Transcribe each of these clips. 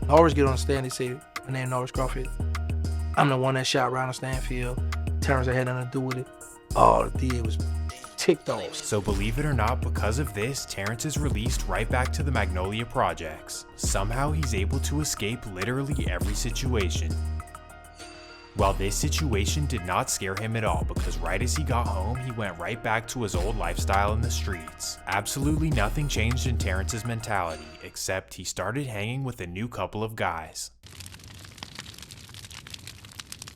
Norris get on the stand, they say, my name Norris Crawford. I'm the one that shot Ronald Stanfield. Terrence had nothing to do with it. All it did was ticked off. So believe it or not, because of this, Terrence is released right back to the Magnolia Projects. Somehow he's able to escape literally every situation. Well, this situation did not scare him at all, because right as he got home, he went right back to his old lifestyle in the streets. Absolutely nothing changed in Terrence's mentality, except he started hanging with a new couple of guys.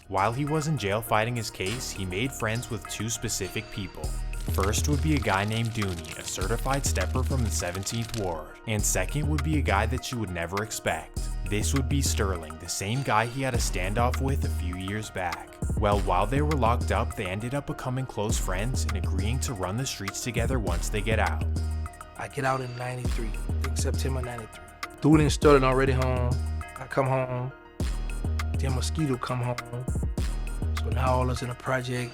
While he was in jail fighting his case, he made friends with two specific people. First would be a guy named Dooney, a certified stepper from the 17th Ward, and second would be a guy that you would never expect. This would be Sterling, the same guy he had a standoff with a few years back. Well, while they were locked up, they ended up becoming close friends and agreeing to run the streets together once they get out. I get out in 93, I think September 93. Dooney and Sterling already home. I come home. Then Mosquito come home. So now all of us in the project,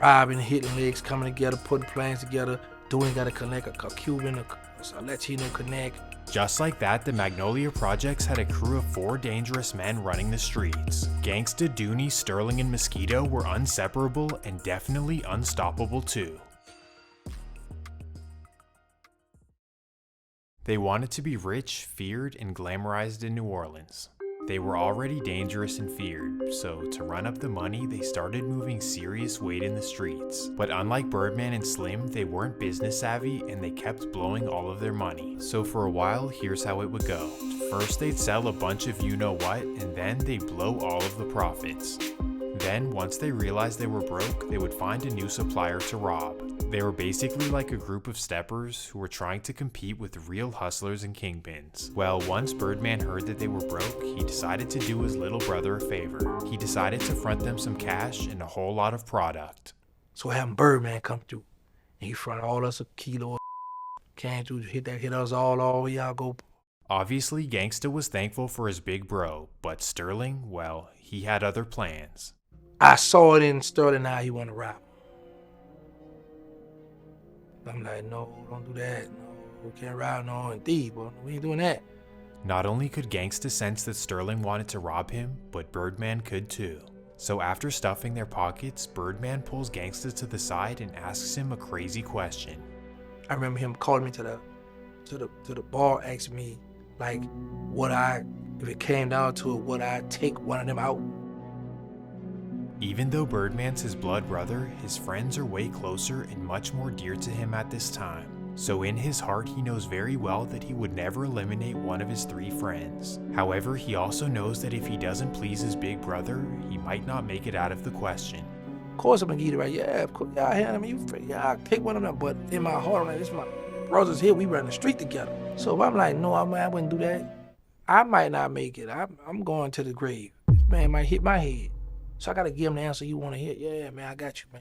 robbing, hitting legs, coming together, putting plans together. Dooney got to connect a Cuban, a Latino connect. Just like that, the Magnolia Projects had a crew of 4 dangerous men running the streets. Gangsta, Dooney, Sterling, and Mosquito were inseparable and definitely unstoppable too. They wanted to be rich, feared, and glamorized in New Orleans. They were already dangerous and feared, so to run up the money, they started moving serious weight in the streets. But unlike Birdman and Slim, they weren't business savvy and they kept blowing all of their money. So for a while, here's how it would go. First, they'd sell a bunch of you-know-what, and then they'd blow all of the profits. Then, once they realized they were broke, they would find a new supplier to rob. They were basically like a group of steppers who were trying to compete with real hustlers and kingpins. Well, once Birdman heard that they were broke, he decided to do his little brother a favor. He decided to front them some cash and a whole lot of product. So having Birdman come through, and he front all us a kilo of came through, hit us all y'all go. Obviously, Gangsta was thankful for his big bro, but Sterling, well, he had other plans. I saw it in Sterling, now he want to rob. I'm like, no, don't do that. No, we can't rob no thief, boy. We ain't doing that. Not only could Gangsta sense that Sterling wanted to rob him, but Birdman could too. So after stuffing their pockets, Birdman pulls Gangsta to the side and asks him a crazy question. I remember him calling me to the bar, asking me, like, if it came down to it, would I take one of them out? Even though Birdman's his blood brother, his friends are way closer and much more dear to him at this time. So in his heart, he knows very well that he would never eliminate one of his 3 friends. However, he also knows that if he doesn't please his big brother, he might not make it out of the question. Of course I'm gonna get it right. Yeah, of course. I'll take one of them. But in my heart, I'm like, this is my brothers here. We run the street together. So if I'm like, no, I wouldn't do that. I might not make it. I'm going to the grave. This man might hit my head. So I gotta give him the answer you wanna hear. Yeah, man, I got you, man.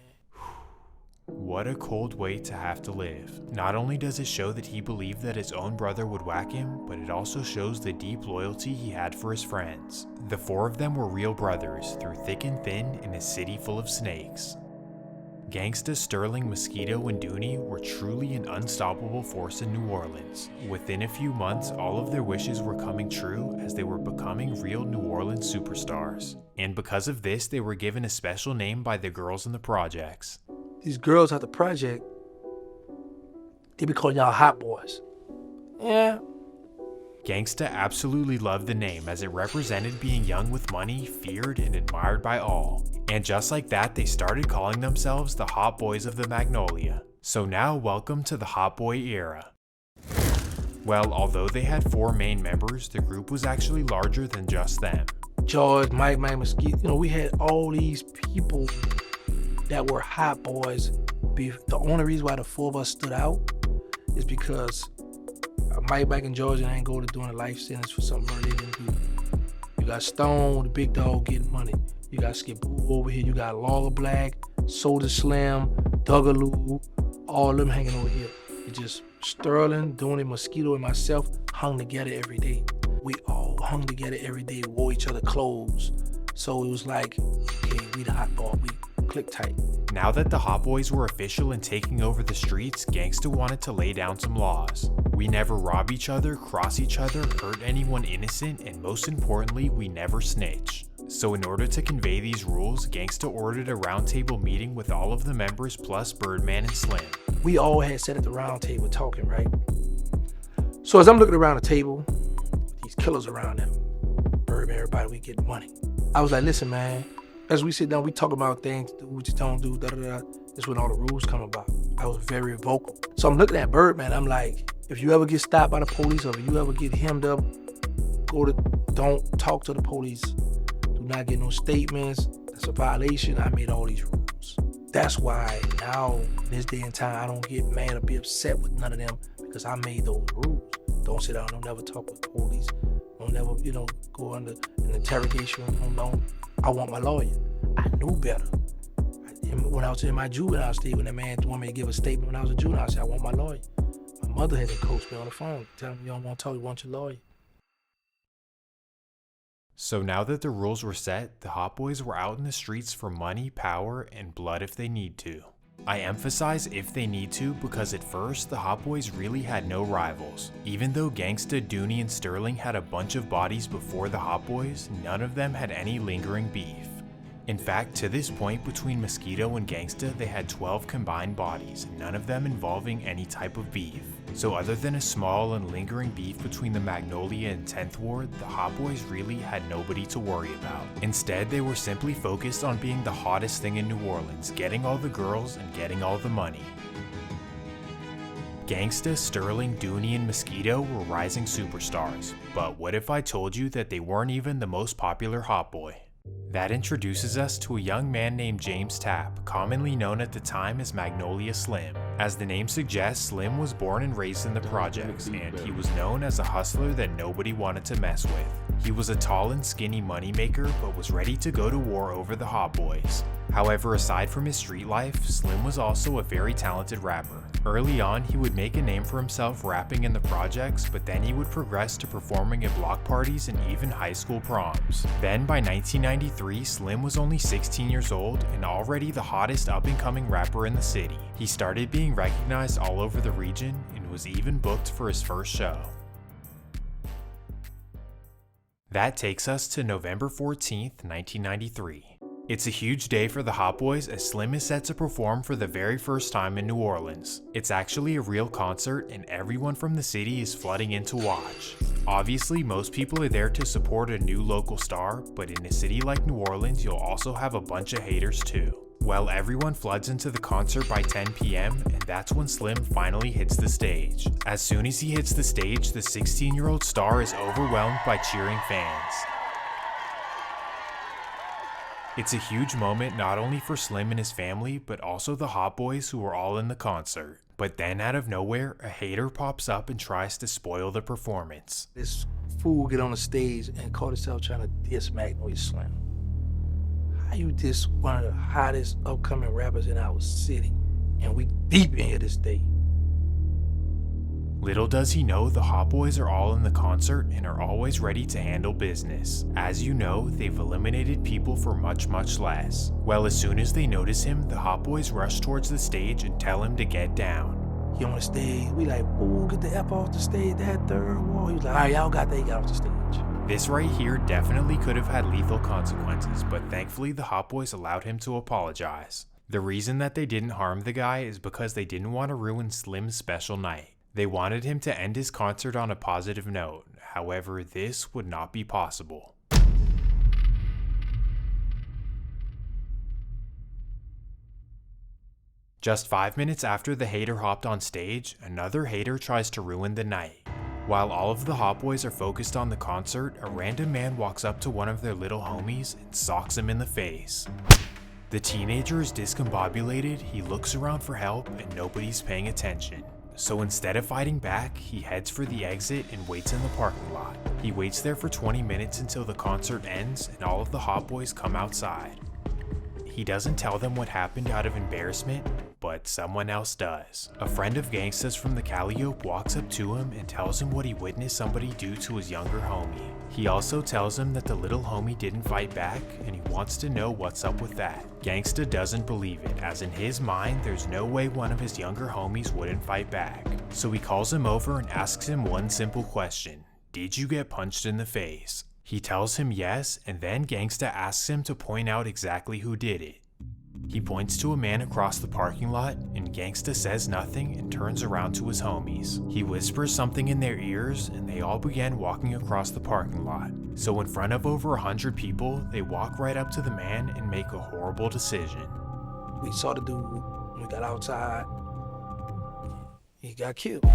What a cold way to have to live. Not only does it show that he believed that his own brother would whack him, but it also shows the deep loyalty he had for his friends. The 4 of them were real brothers, through thick and thin in a city full of snakes. Gangsta, Sterling, Mosquito, and Dooney were truly an unstoppable force in New Orleans. Within a few months, all of their wishes were coming true as they were becoming real New Orleans superstars. And because of this, they were given a special name by the girls in the projects. These girls at the project, they be calling y'all hot boys. Yeah. Gangsta absolutely loved the name as it represented being young with money, feared and admired by all. And just like that, they started calling themselves the Hot Boys of the Magnolia. So now welcome to the Hot Boy era. Well, although they had 4 main members, the group was actually larger than just them. George, Mike, Mosquito, we had all these people that were hot boys. The only reason why the 4 of us stood out is because Mike back in Georgia ain't go to doing a life sentence for something they didn't do. You got Stone, the big dog, getting money. You got Skip Boo over here. You got Logger Black, Soda Slim, Duggaloo, all of them hanging over here. It's just Sterling, Dooney, Mosquito, and myself hung together every day. We all hung together every day, wore each other clothes. So it was like, okay, we the hot boy, we click tight. Now that the Hot Boys were official and taking over the streets, Gangsta wanted to lay down some laws. We never rob each other, cross each other, hurt anyone innocent, and most importantly, we never snitch. So in order to convey these rules, Gangsta ordered a roundtable meeting with all of the members plus Birdman and Slim. We all had sat at the round table talking, right? So as I'm looking around the table, these killers around them, Birdman, everybody, we get money. I was like, listen, man, as we sit down, we talk about things we just don't do, da-da-da. That's when all the rules come about. I was very vocal. So I'm looking at Birdman, I'm like, if you ever get stopped by the police or if you ever get hemmed up, don't talk to the police. Do not get no statements. That's a violation. I made all these rules. That's why now, in this day and time, I don't get mad or be upset with none of them because I made those rules. Don't sit down, don't never talk with the police. Don't never, go under an interrogation room. I want my lawyer. I knew better. When I was in my juvenile state, when that man wanted me to give a statement when I was a juvenile, I said, I want my lawyer. My mother had to coach me on the phone, telling me, you don't want to talk, you want your lawyer. So now that the rules were set, the Hot Boys were out in the streets for money, power, and blood if they need to. I emphasize if they need to because at first, the Hot Boys really had no rivals. Even though Gangsta, Dooney, and Sterling had a bunch of bodies before the Hot Boys, none of them had any lingering beef. In fact, to this point, between Mosquito and Gangsta, they had 12 combined bodies, none of them involving any type of beef. So other than a small and lingering beef between the Magnolia and 10th Ward, the Hot Boys really had nobody to worry about. Instead, they were simply focused on being the hottest thing in New Orleans, getting all the girls and getting all the money. Gangsta, Sterling, Dooney, and Mosquito were rising superstars, but what if I told you that they weren't even the most popular Hot Boy? That introduces us to a young man named James Tapp, commonly known at the time as Magnolia Slim. As the name suggests, Slim was born and raised in the projects, and he was known as a hustler that nobody wanted to mess with. He was a tall and skinny moneymaker, but was ready to go to war over the Hot Boys. However, aside from his street life, Slim was also a very talented rapper. Early on, he would make a name for himself rapping in the projects, but then he would progress to performing at block parties and even high school proms. Then by 1993, Slim was only 16 years old and already the hottest up-and-coming rapper in the city. He started being recognized all over the region and was even booked for his first show. That takes us to November 14th, 1993. It's a huge day for the Hot Boys as Slim is set to perform for the very first time in New Orleans. It's actually a real concert and everyone from the city is flooding in to watch. Obviously, most people are there to support a new local star, but in a city like New Orleans, you'll also have a bunch of haters too. Well, everyone floods into the concert by 10 p.m. and that's when Slim finally hits the stage. As soon as he hits the stage, the 16-year-old star is overwhelmed by cheering fans. It's a huge moment not only for Slim and his family, but also the Hot Boys who were all in the concert. But then out of nowhere, a hater pops up and tries to spoil the performance. This fool get on the stage and caught himself trying to diss Magnolia Slim. How you diss one of the hottest upcoming rappers in our city? And we deep in here this day. Little does he know the Hot Boys are all in the concert and are always ready to handle business. As you know, they've eliminated people for much less. Well, as soon as they notice him, the Hot Boys rush towards the stage and tell him to get down. He on the stage, we like, ooh, get the F off the stage, that third wall. He was like, all right, y'all got that, get off the stage. This right here definitely could have had lethal consequences, but thankfully the Hot Boys allowed him to apologize. The reason that they didn't harm the guy is because they didn't want to ruin Slim's special night. They wanted him to end his concert on a positive note. However, this would not be possible. Just 5 minutes after the hater hopped on stage, another hater tries to ruin the night. While all of the Hot Boys are focused on the concert, a random man walks up to one of their little homies and socks him in the face. The teenager is discombobulated, he looks around for help, and nobody's paying attention. So instead of fighting back, he heads for the exit and waits in the parking lot. He waits there for 20 minutes until the concert ends and all of the Hot Boys come outside. he doesn't tell them what happened out of embarrassment, but someone else does. A friend of Gangsta's from the Calliope walks up to him and tells him what he witnessed somebody do to his younger homie. He also tells him that the little homie didn't fight back, and he wants to know what's up with that. Gangsta doesn't believe it, as in his mind there's no way one of his younger homies wouldn't fight back. So he calls him over and asks him one simple question: did you get punched in the face? He tells him yes, and then Gangsta asks him to point out exactly who did it. He points to a man across the parking lot, and Gangsta says nothing and turns around to his homies. He whispers something in their ears, and they all begin walking across the parking lot. So in front of over 100 people, they walk right up to the man and make a horrible decision. We saw the dude when we got outside. He got killed.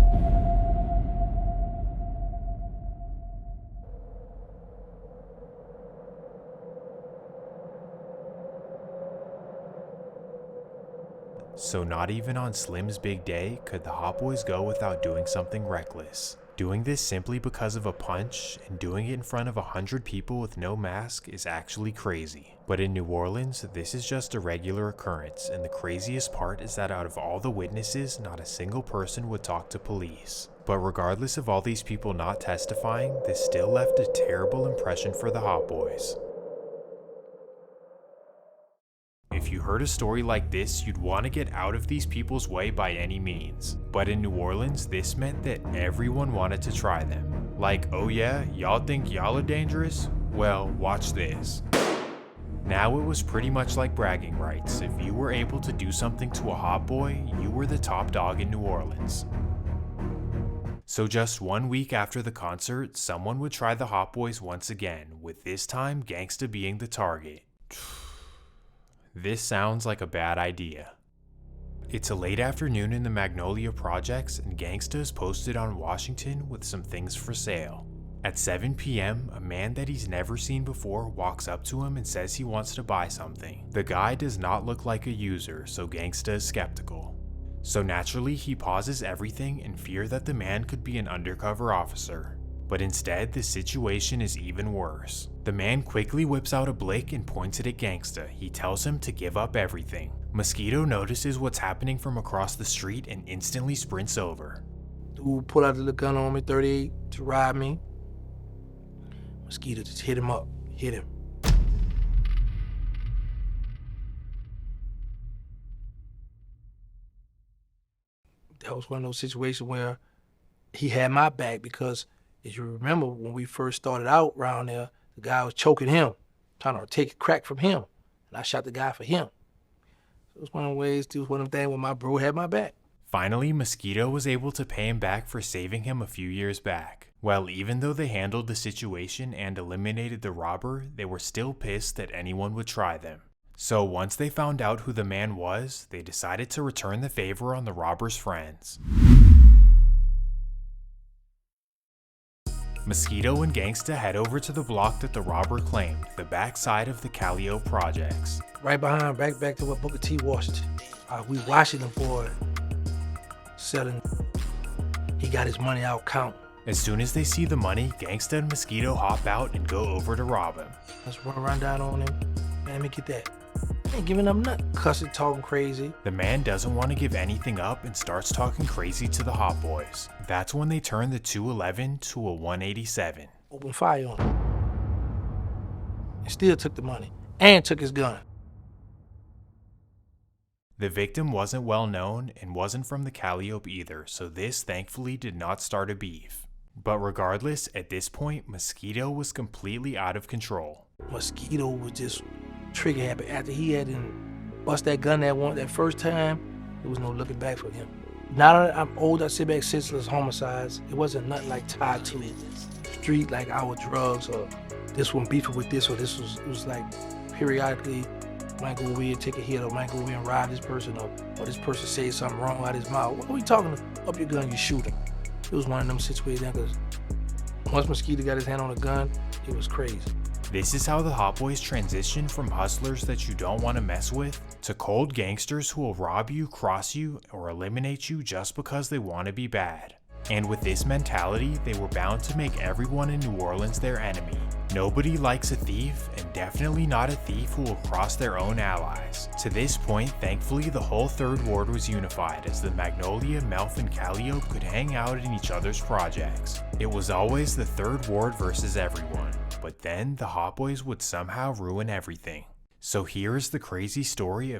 So not even on Slim's big day could the Hot Boys go without doing something reckless. Doing this simply because of a punch and doing it in front of 100 people with no mask is actually crazy. But in New Orleans, this is just a regular occurrence, and the craziest part is that out of all the witnesses, not a single person would talk to police. But regardless of all these people not testifying, this still left a terrible impression for the Hot Boys. If you heard a story like this, you'd want to get out of these people's way by any means. But in New Orleans, this meant that everyone wanted to try them. Like, oh yeah, y'all think y'all are dangerous? Well, watch this. Now it was pretty much like bragging rights. If you were able to do something to a hot boy, you were the top dog in New Orleans. So just 1 week after the concert, someone would try the Hot Boys once again, with this time Gangsta being the target. This sounds like a bad idea. It's a late afternoon in the Magnolia Projects, and Gangsta is posted on Washington with some things for sale. At 7 p.m., a man that he's never seen before walks up to him and says he wants to buy something. The guy does not look like a user, so Gangsta is skeptical. So naturally, he pauses everything in fear that the man could be an undercover officer. But instead, the situation is even worse. The man quickly whips out a blick and points it at Gangsta. He tells him to give up everything. Mosquito notices what's happening from across the street and instantly sprints over. Dude pulled out the gun on me, 38, to rob me. Mosquito just hit him up, hit him. That was one of those situations where he had my back because, as you remember, when we first started out around there, the guy was choking him, trying to take a crack from him. And I shot the guy for him. So it was one of the ways, it was one of the things where my bro had my back. Finally, Mosquito was able to pay him back for saving him a few years back. Well, even though they handled the situation and eliminated the robber, they were still pissed that anyone would try them. So once they found out who the man was, they decided to return the favor on the robber's friends. Mosquito and Gangsta head over to the block that the robber claimed, the backside of the Calliope Projects. Right behind, back to what Booker T. Washington. We watching him for selling. He got his money out count. As soon as they see the money, Gangsta and Mosquito hop out and go over to rob him. Let's run down on him. Man, let me get that. Ain't giving up nothing. Cussing, talking crazy. The man doesn't want to give anything up and starts talking crazy to the Hot Boys. That's when they turn the 211 to a 187. Open fire on him. And still took the money. And took his gun. The victim wasn't well known and wasn't from the Calliope either, so this thankfully did not start a beef. But regardless, at this point, Mosquito was completely out of control. Mosquito was just trigger happy. After he had bust that gun that first time, there was no looking back for him. Now that I'm old, I sit back senseless homicides. It wasn't nothing like tied to it. Street like our drugs or this one beefing with this or this was. It was like periodically might go over here and take a hit or might go over here and rob this person or this person say something wrong out his mouth. What are we talking about? Up your gun, you shoot him. It was one of them situations because once Mosquito got his hand on a gun, it was crazy. This is how the Hot Boys transition from hustlers that you don't want to mess with to cold gangsters who will rob you, cross you, or eliminate you just because they want to be bad. And with this mentality, they were bound to make everyone in New Orleans their enemy. Nobody likes a thief, and definitely not a thief who will cross their own allies. To this point, thankfully, the whole 3rd Ward was unified, as the Magnolia, Melf, and Calliope could hang out in each other's projects. It was always the 3rd Ward versus everyone, but then the Hot Boys would somehow ruin everything. So here's the crazy story of